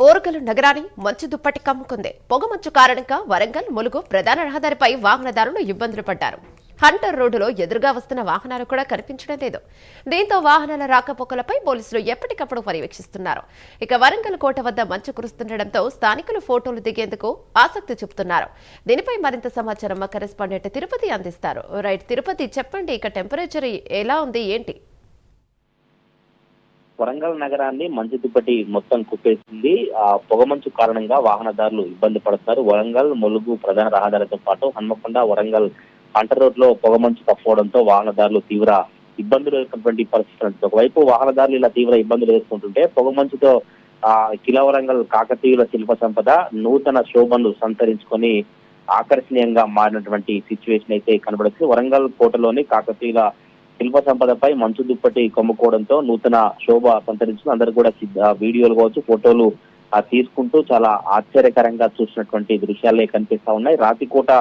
ఓరుగల్లు నగరాన్ని మంచు దుప్పటి కమ్ముకుంది. పొగమంచు కారణంగా వరంగల్ ములుగు ప్రధాన రహదారిపై వాహనదారులు ఇబ్బందులు పడ్డారు. హంటర్ రోడ్డులో ఎదురుగా వస్తున్న వాహనాలు కూడా కనిపించడం లేదు. దీంతో వాహనాల రాకపోకలపై పోలీసులు ఎప్పటికప్పుడు పర్యవేక్షిస్తున్నారు. ఇక వరంగల్ కోట వద్ద మంచు కురుస్తుండటంతో స్థానికులు ఫోటోలు దిగేందుకు ఆసక్తి చూపుతున్నారు. దీనిపై మరింత సమాచారం మా కరెస్పాండెంట్ తిరుపతి అందిస్తారు. రైట్ తిరుపతి, చెప్పండి, ఇక టెంపరేచర్ ఎలా ఉంది, ఏంటి? వరంగల్ నగరాన్ని మంచు దుప్పటి మొత్తం కుప్పేసింది. ఆ పొగమంచు కారణంగా వాహనదారులు ఇబ్బంది పడుతున్నారు. వరంగల్ ములుగు ప్రధాన రహదారితో పాటు హన్మకొండ వరంగల్ పంట రోడ్ లో పొగమంచు కప్పుకోవడంతో వాహనదారులు తీవ్ర ఇబ్బందులు ఎదుర్కొన్నటువంటి పరిస్థితులు. ఒకవైపు వాహనదారులు ఇలా తీవ్ర ఇబ్బందులు ఎదుర్కొంటుంటే పొగమంచుతో కిలా వరంగల్ కాకతీయుల శిల్ప సంపద నూతన శోభను సంతరించుకొని ఆకర్షణీయంగా మారినటువంటి సిచ్యువేషన్ అయితే కనబడుతుంది. వరంగల్ కోటలోని కాకతీయుల శిల్ప సంపదపై మంచు దుప్పటి కమ్ముకోవడంతో నూతన శోభ సంతరించుకుని అందరూ కూడా వీడియోలు కావచ్చు, ఫోటోలు తీసుకుంటూ చాలా ఆశ్చర్యకరంగా చూసినటువంటి దృశ్యాలే కనిపిస్తా ఉన్నాయి. రాతికోట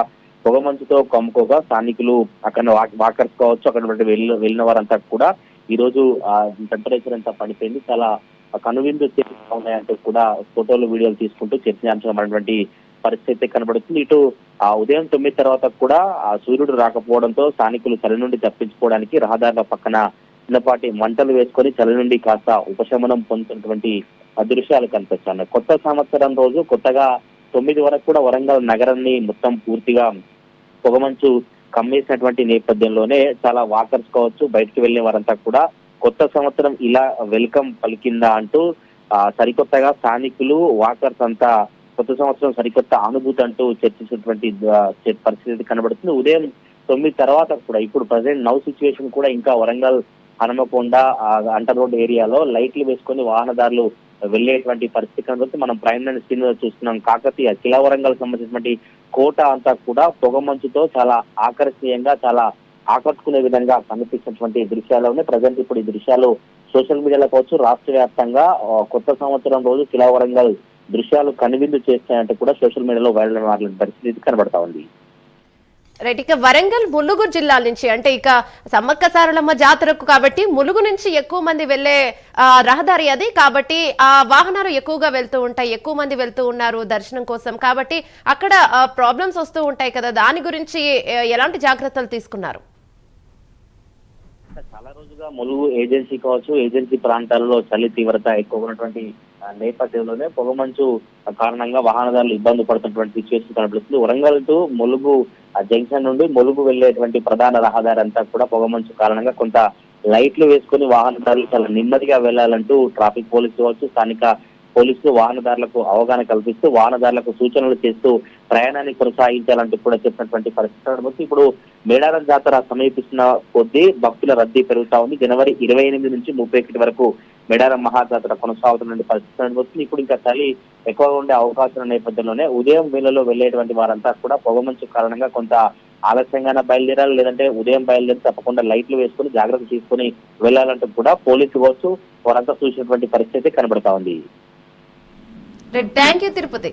పొగమంచుతో కమ్ముకోగా స్థానికులు అక్కడ వాకర్స్ కావచ్చు, అక్కడ వెళ్ళిన వారంతా కూడా ఈ రోజు టెంపరేచర్ అంతా పడిపోయింది, చాలా కనువిందు చేస్తూ ఉన్నాయంటూ కూడా ఫోటోలు వీడియోలు తీసుకుంటూ చర్చనీయాంశమైనటువంటి పరిస్థితి కనబడుతుంది. ఇటు ఉదయం 9 తర్వాత కూడా సూర్యుడు రాకపోవడంతో స్థానికులు చలి నుండి తప్పించుకోవడానికి రహదారుల పక్కన చిన్నపాటి మంటలు వేసుకొని చలి నుండి కాస్త ఉపశమనం పొందుతున్నటువంటి దృశ్యాలు కనిపిస్తున్నాయి. కొత్త సంవత్సరం రోజు కొత్తగా 9 వరకు కూడా వరంగల్ నగరాన్ని మొత్తం పూర్తిగా పొగమంచు కమ్మేసినటువంటి నేపథ్యంలోనే చాలా వాకర్స్ కావచ్చు, బయటకు వెళ్లే వారంతా కూడా కొత్త సంవత్సరం ఇలా వెల్కమ్ పలికిందా అంటూ సరికొత్తగా స్థానికులు వాకర్స్ అంతా కొత్త సంవత్సరం సరికొత్త అనుభూతి అంటూ చర్చించినటువంటి పరిస్థితి కనబడుతుంది. ఉదయం 9 తర్వాత కూడా ఇప్పుడు ప్రజెంట్ నౌ సిచ్యువేషన్ కూడా ఇంకా వరంగల్ హనుమకొండ అంటర్ రోడ్ ఏరియాలో లైట్లు వేసుకొని వాహనదారులు వెళ్లేటువంటి పరిస్థితి కనబడుతుంది. మనం ప్రైమ్ లైన్ స్క్రీన్ లో చూస్తున్నాం. కాకతీయ కిలా వరంగల్ సంబంధించినటువంటి కోట అంతా కూడా పొగమంచుతో చాలా ఆకర్షణీయంగా, చాలా ఆకట్టుకునే విధంగా కనిపిస్తున్నటువంటి దృశ్యాలు ఉన్నాయి. ప్రజెంట్ ఇప్పుడు ఈ దృశ్యాలు సోషల్ మీడియాలో కావచ్చు, రాష్ట్ర వ్యాప్తంగా కొత్త సంవత్సరం రోజు కిలా వరంగల్ దృశ్యాలు కనువిందు చేస్తాయంటే కూడా సోషల్ మీడియాలో వైరల్ మారిన పరిస్థితి కనబడతా ఉంది. రైట్, ఇక వరంగల్ ములుగు జిల్లాల నుంచి, అంటే ఇక సమ్మక్క సారలమ్మ జాతరకు కాబట్టి ములుగు నుంచి ఎక్కువ మంది వెళ్లే రహదారి అది, కాబట్టి ఆ వాహనాలు ఎక్కువగా వెళ్తూ ఉంటాయి, ఎక్కువ మంది వెళ్తూ ఉన్నారు దర్శనం కోసం, కాబట్టి అక్కడ ప్రాబ్లమ్స్ వస్తూ ఉంటాయి కదా, దాని గురించి ఎలాంటి జాగ్రత్తలు తీసుకున్నారు? చాలా రోజుగా ములుగు ఏజెన్సీ కావచ్చు, ఏజెన్సీ ప్రాంతాలలో చలి తీవ్రత ఎక్కువ ఉన్నటువంటి నేపథ్యంలోనే పొగమంచు కారణంగా వాహనదారులు ఇబ్బంది పడుతున్నటువంటి సిచ్యువేషన్ కనబడుతుంది. వరంగల్ టు ములుగు జంక్షన్ నుండి ములుగు వెళ్లేటువంటి ప్రధాన రహదారి అంతా కూడా పొగమంచు కారణంగా కొంత లైట్లు వేసుకుని వాహనదారులు చాలా నెమ్మదిగా వెళ్లాలంటూ ట్రాఫిక్ పోలీసులు కావచ్చు, స్థానిక పోలీసులు వాహనదారులకు అవగాహన కల్పిస్తూ వాహనదారులకు సూచనలు చేస్తూ ప్రయాణాన్ని కొనసాగించాలంటూ కూడా చెప్పినటువంటి పరిస్థితి. ఇప్పుడు మేడారం జాతర సమీపిస్తున్న కొద్దీ భక్తుల రద్దీ పెరుగుతా ఉంది. జనవరి 28 నుంచి 31 వరకు మేడారం మహాజాతర కొనసాగుతున్న పరిస్థితి. ఇప్పుడు ఇంకా చలి ఎక్కువగా ఉండే అవకాశం నేపథ్యంలోనే ఉదయం వేళలో వెళ్లేటువంటి వారంతా కూడా పొగమంచు కారణంగా కొంత ఆలస్యంగానే బయలుదేరాలి, లేదంటే ఉదయం బయలుదేరి తప్పకుండా లైట్లు వేసుకుని జాగ్రత్త తీసుకుని వెళ్లాలంటూ కూడా పోలీసు కావచ్చు వారంతా చూసినటువంటి పరిస్థితి కనబడతా ఉంది. Thank you Tirupati.